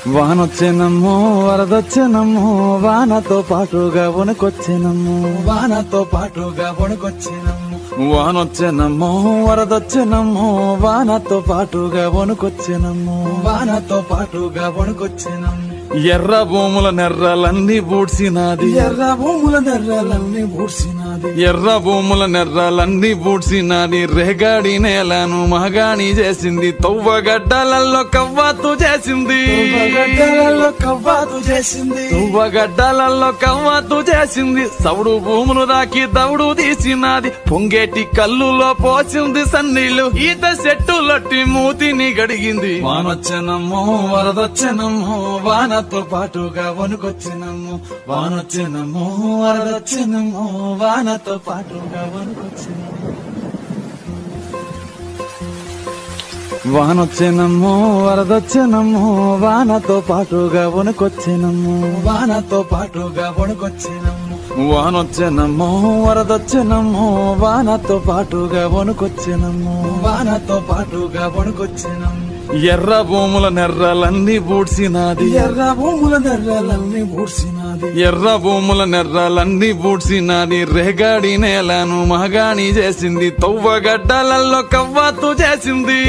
వానొచ్చేనమ్మో వరదొచ్చేనమ్మో వానతో పాటుగా వణుకొచ్చేనమ్మో వానతో పాటుగా వణుకొచ్చేనమ్మో వానొచ్చేనమ్మో వరదొచ్చేనమ్మో వానతో పాటుగా వణుకొచ్చేనమ్మో వానతో పాటుగా వణుకొచ్చేనమ్మో ఎర్ర భూముల నెర్రలన్నీ బూడ్సినాది ఎర్ర భూముల నెర్రలన్నీ బూడ్సినాది ఎర్ర భూముల నెర్రలన్నీ బూడ్సినాది రేగాడి నేలను మగాణి చేసింది తవ్వగడ్డలలో కవ్వాతు చేసింది తువ్వగడ్డలలో కవ్వాతు చేసింది సౌడు భూములు రాకి దౌడు తీసినాది పొంగేటి కల్లులో పోసింది సన్నీళ్లు ఈత చెట్టులట్టి మూతిని గడిగింది వానొచ్చెనమ్మో వరదొచ్చెనమ్మో వానతో పాటుగా వణుకొచ్చినమ్మో వానొచ్చెనమ్మో వరదొచ్చెనమ్మో వానతో పాటుగా వణుకొచ్చినమ్మో వానొచ్చేనమ్మో వరదొచ్చేనమ్మో వానతో పాటుగా వణుకొచ్చేనమ్మో వానతో పాటుగా వణుకొచ్చేనమ్మో వానొచ్చేనమ్మో వరదొచ్చేనమ్మో వానతో పాటుగా వణుకొచ్చేనమ్మో వానతో పాటుగా వణుకొచ్చేనమ్మో ఎర్ర భూముల నెర్రలన్నీ బూడ్సినాది ఎర్ర భూముల నెర్రలన్నీ బూడ్సినాది ఎర్ర భూముల నెర్రలన్నీ బూడ్సినాది రేగాడి నేలను మగాణి చేసింది తవ్వగడ్డలలో కవ్వాతు చేసింది